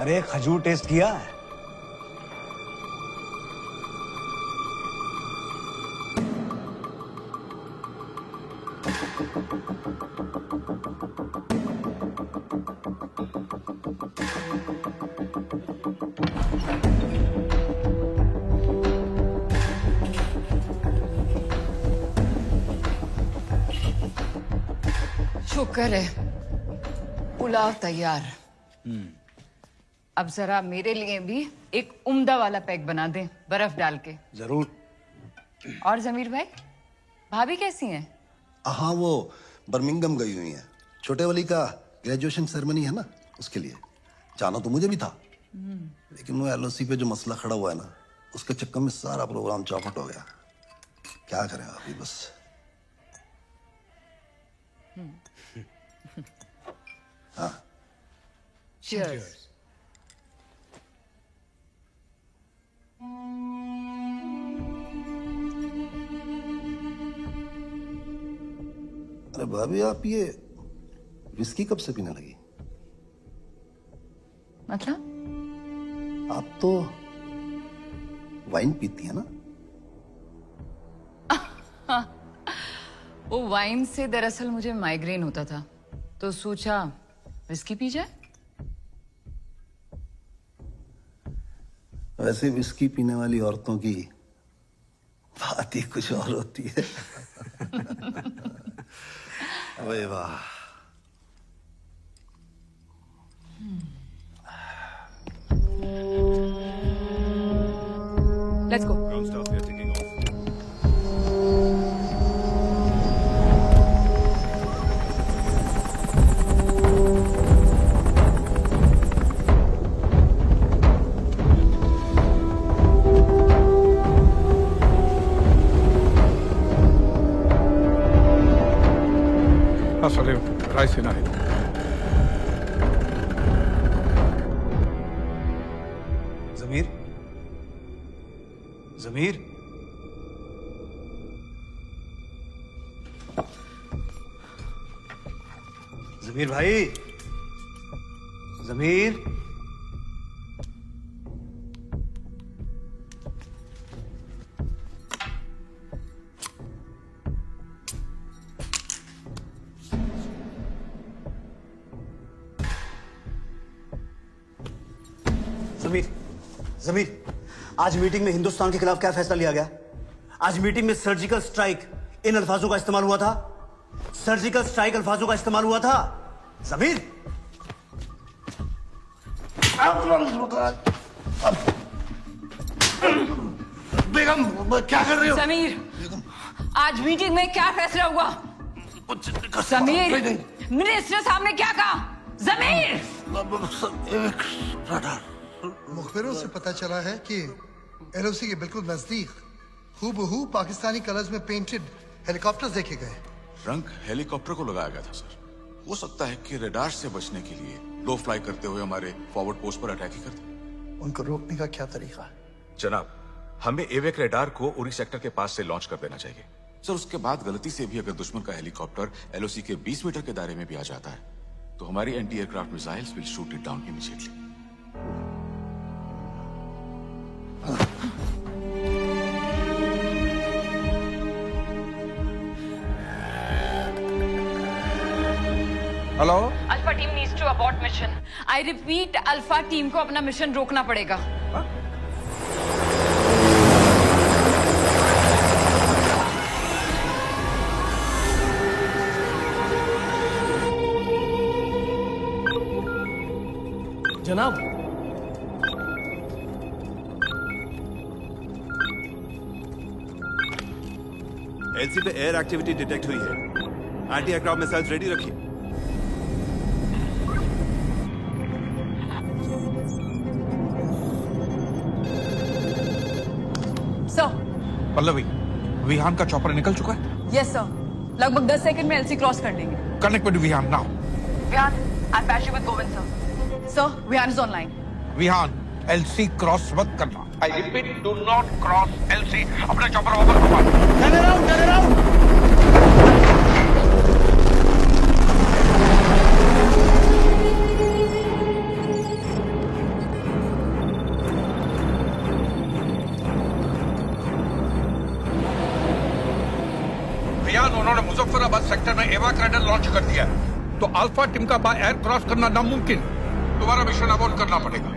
अरे खजूर टेस्ट किया है? शुक्र है पुलाव तैयार। अब जरा मेरे लिए भी एक उम्दा वाला पैक बना दें, बर्फ डाल के। जरूर। और जमीर भाई, भाभी कैसी हैं? हाँ, वो बर्मिंगम गई हुई है। छोटे वाली का ग्रेजुएशन सेरेमनी है ना, उसके लिए जाना तो मुझे भी था, लेकिन वो एलओसी पे जो मसला खड़ा हुआ है ना, उसके चक्कर में सारा प्रोग्राम चौपट हो गया। क्या करें अभी, बस। हाँ, Cheers. अरे भाभी, आप ये विस्की कब से पीने लगी? मतलब? आप तो वाइन पीती है ना? वो वाइन से दरअसल मुझे माइग्रेन होता था, तो सोचा विस्की पी जाए। वैसे विस्की पीने वाली औरतों की बात ही कुछ और होती है। अबे वाह। Let's go. राइस ना है। जमीर, जमीर, जमीर भाई, जमीर। जमीर, जमीर, आज मीटिंग में हिंदुस्तान के खिलाफ क्या फैसला लिया गया? आज मीटिंग में सर्जिकल स्ट्राइक इन अल्फाजों का इस्तेमाल हुआ था। सर्जिकल स्ट्राइक अल्फाजों का इस्तेमाल हुआ था। जमीर, बेगम क्या कर रही हो? समीर, आज मीटिंग में क्या फैसला हुआ? समीर, मिनिस्टर साहब ने क्या कहा? जमीर, मुखबिरों से पता चला है कि एलओसी के बिल्कुल नजदीक हूबहू पाकिस्तानी कलर्स में पेंटेड हेलीकॉप्टर्स देखे गए। रंग हेलीकॉप्टर को लगाया गया था सर। हो सकता है कि रडार से बचने के लिए लो फ्लाई करते हुए हमारे फॉरवर्ड पोस्ट पर अटैक ही करते। उनको रोकने का क्या तरीका है? जनाब, हमें एवेक रडार को उरी सेक्टर के पास से लॉन्च कर देना चाहिए। सर उसके बाद गलती से भी अगर दुश्मन का हेलीकॉप्टर एलओसी के 20 मीटर के दायरे में भी आ जाता है तो हमारी anti aircraft missiles will shoot it down immediately. Hello, alpha team needs to abort mission. I repeat, alpha team को अपना मिशन रोकना पड़ेगा। जनाब, एलसी पे एयर एक्टिविटी डिटेक्ट हुई है। एंटी एयरक्राफ्ट मिसाइल्स रेडी रखिए। सर। पल्लवी, विहान का चॉपर निकल चुका है? यस सर, लगभग 10 सेकंड में एलसी क्रॉस कर लेंगे। Connect with Vihaan now. Vihaan, I patch you with Govind sir. Sir, Vihaan is online. Vihaan, LC cross मत करना। I repeat, do not cross LC. अपना चॉपर ओवर करवा। Turn around, turn around. Vihaan, उन्होंने मुजफ्फराबाद सेक्टर में एवाक रडार लॉन्च कर दिया है, तो अल्फा टीम का बाय एयर क्रॉस करना नामुमकिन। दोबारा मिशन अबॉर्ट करना पड़ेगा।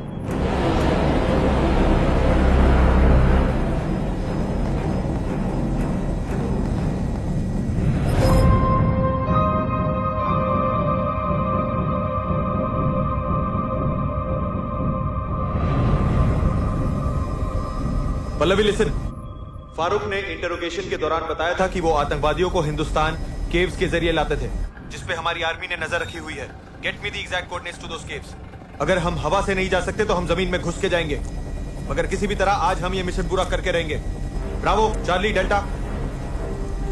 पल्लवी लिसन, फारूक ने इंटरोगेशन के दौरान बताया था कि वो आतंकवादियों को हिंदुस्तान केव्स के जरिए लाते थे, जिसपे हमारी आर्मी ने नजर रखी हुई है। Get me the exact coordinates to those caves. अगर हम हवा से नहीं जा सकते तो हम जमीन में घुस के जाएंगे, मगर किसी भी तरह आज हम ये मिशन पूरा करके रहेंगे। ब्रावो, चार्ली, डेल्टा,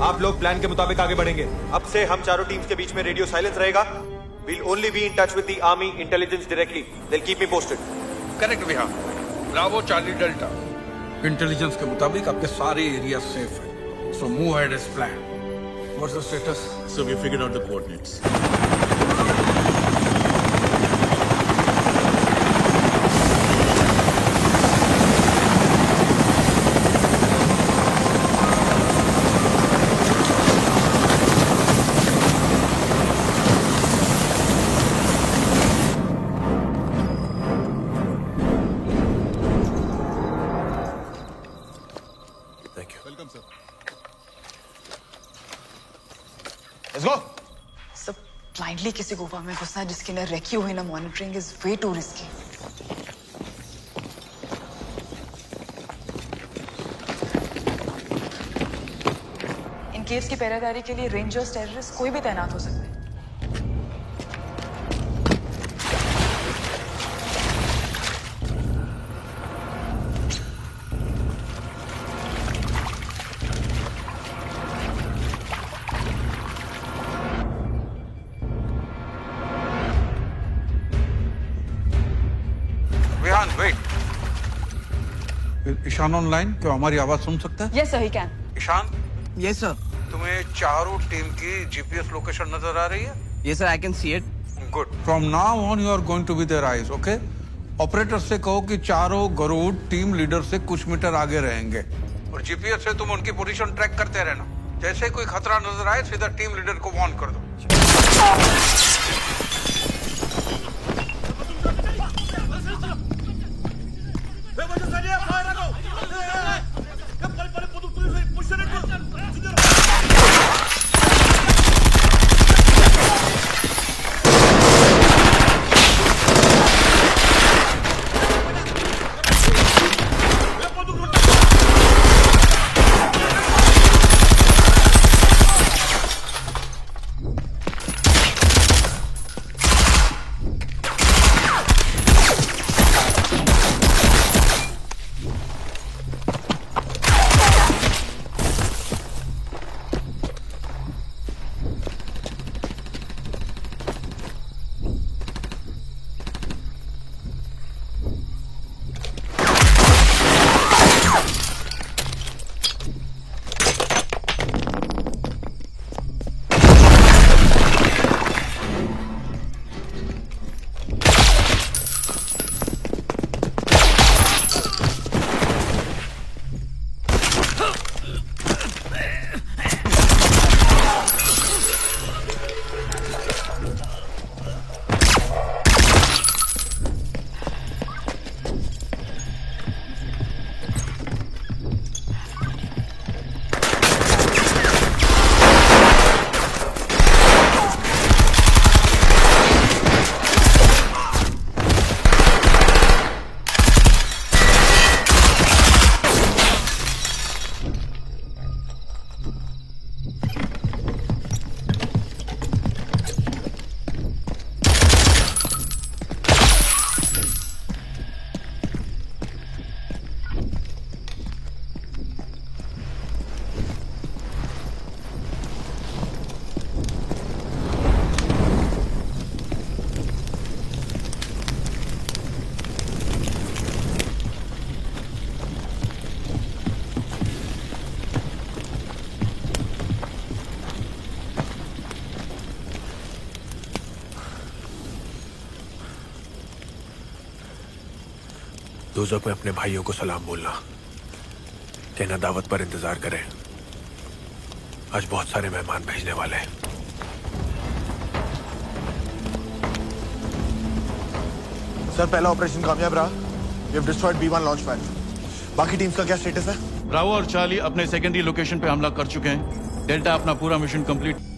आप लोग प्लान के मुताबिक आगे बढ़ेंगे। अब से हम चारों टीम्स के बीच में रेडियो साइलेंस रहेगा। We'll only be in touch with the army intelligence directly. They'll keep me posted. Correct Vihaan. Bravo, charlie, delta. Intelligence के मुताबिक आपके सारे एरिया सेफ है, so move ahead as plan. What's the status? So we figured out the coordinates. Blindly किसी गुफा में घुसना जिसकी न रेकी हुई न monitoring is way too risky. इन केव्स की पहरेदारी के लिए रेंजर्स, टेररिस्ट कोई भी तैनात हो सकते हैं। विहान वेट, ईशान ऑनलाइन, क्या हमारी आवाज सुन सकता है? Yes sir, he can. Ishaan, yes sir. तुम्हें चारों टीम की जीपीएस लोकेशन नजर आ रही है? Yes sir, I can see it. Good. From now on you are going to be their eyes, okay? Operator से कहो कि चारों गरुड़ टीम लीडर से कुछ मीटर आगे रहेंगे और जीपीएस से तुम उनकी पोजीशन ट्रैक करते रहना। जैसे कोई खतरा नजर आए सीधा टीम लीडर को वार्न कर दो। दोजख में अपने भाइयों को सलाम बोलना, कहना दावत पर इंतजार करें, आज बहुत सारे मेहमान भेजने वाले हैं। सर, पहला ऑपरेशन कामयाब रहा। We have destroyed B1 launch pad. बाकी टीम्स का क्या स्टेटस है? ब्रावो और चार्ली अपने सेकेंडरी लोकेशन पे हमला कर चुके हैं। डेल्टा अपना पूरा मिशन कंप्लीट।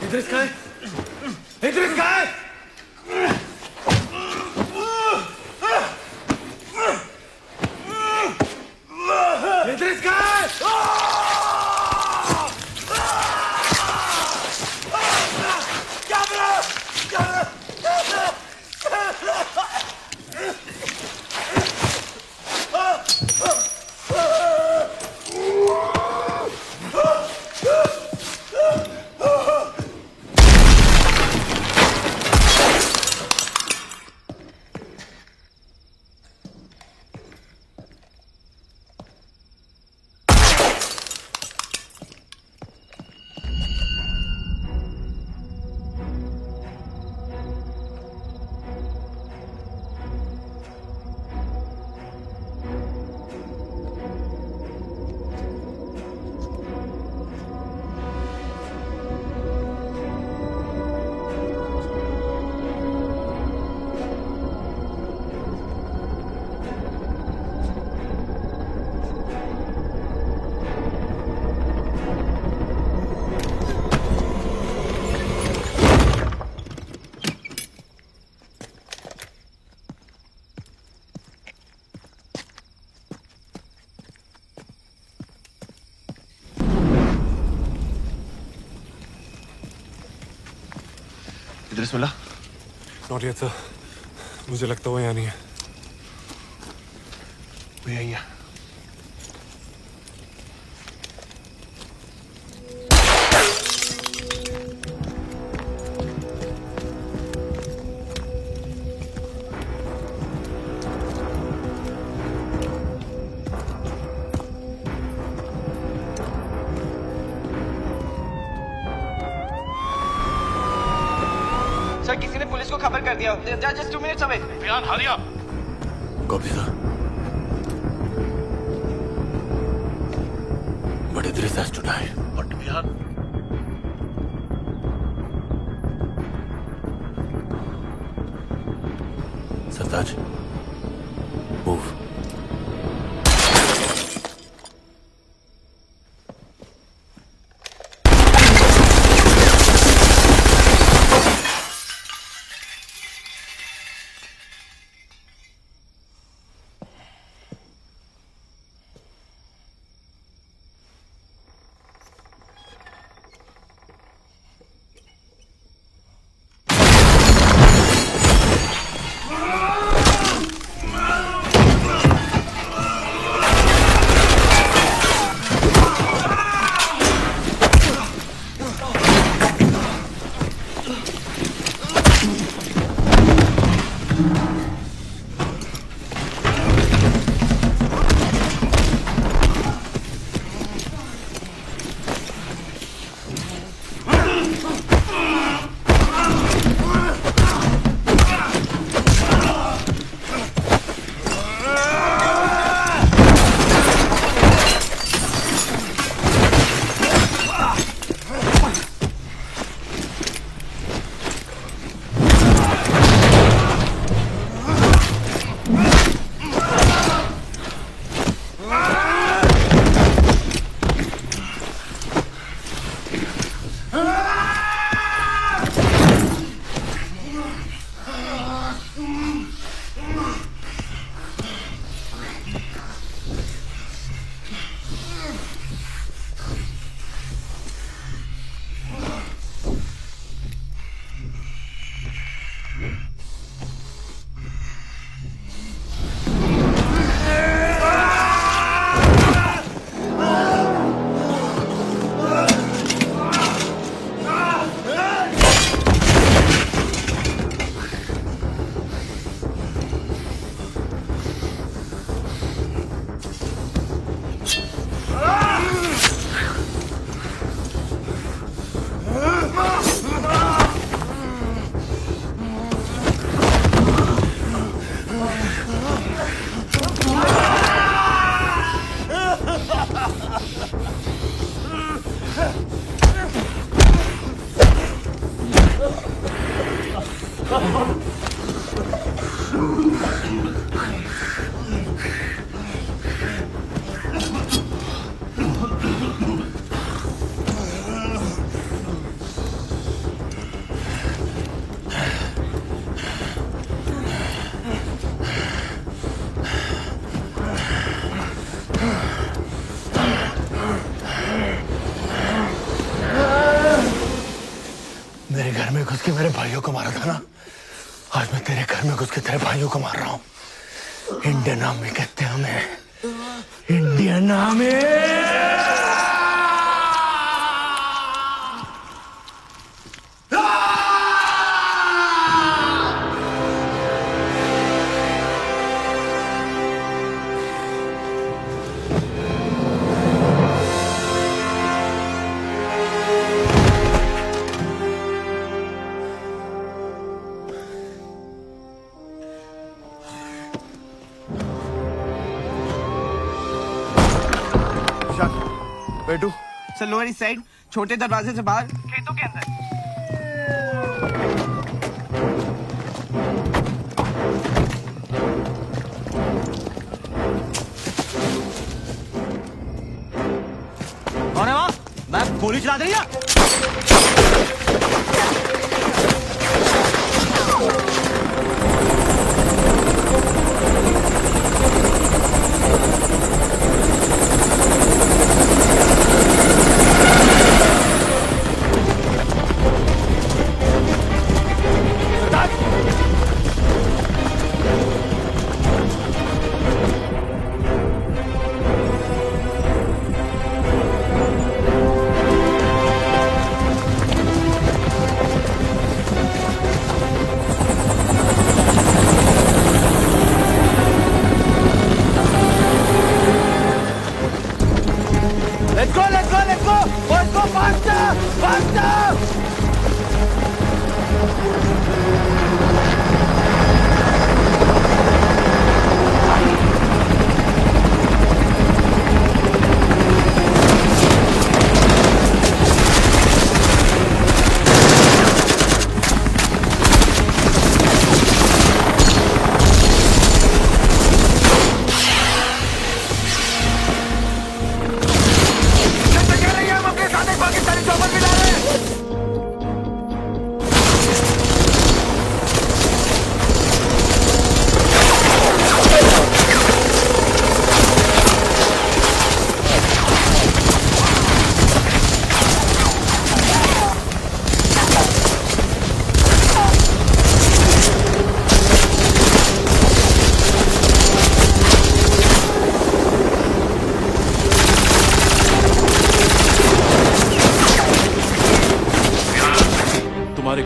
इद्रिस कहाँ है? इद्रिस कहाँ है? इद्रिस कहाँ है? इद्रिस मिला? नॉट येट सर, मुझे लगता वो यहाँ नहीं है। वो यही है। सर किसी ने पुलिस को खबर कर दिया। Just 2 minutes away. Bihan hurry up. Copy sir. But Idris has to die. But Bihan Sartaj, move. में घुस के मेरे भाइयों को मारा था ना, आज मैं तेरे घर में घुस के तेरे भाइयों को मार रहा हूँ। इंडियन आर्मी कहते हैं हमें, इंडियन आर्मी। बैठो सर, लोअर ईस्ट साइड, छोटे दरवाजे से बाहर, खेतों के अंदर। कौन है वहाँ? मैं गोली चला देंगे।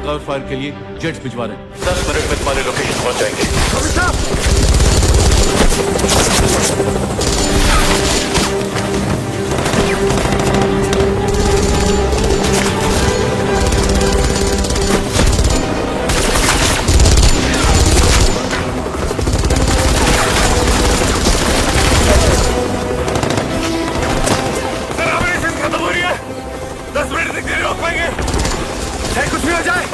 कवर फायर के लिए जेट्स भिजवा रहे हैं। 10 मिनट में तुम्हारे लोकेशन पहुंच जाएंगे। खत्म हो रही है, 10 मिनट तक नहीं रोक पाएंगे। चाहे कुछ भी हो जाए,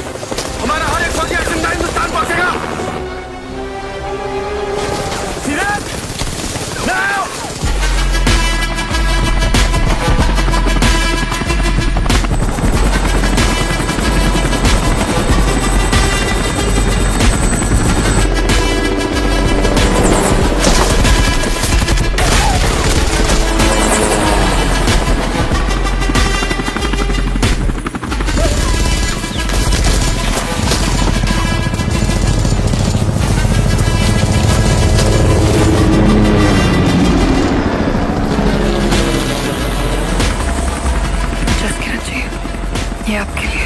हमारा हर एक फौजी जिंदा हिंदुस्तान पहुंचेगा। सीरियस? नाउ! ये आपके लिए।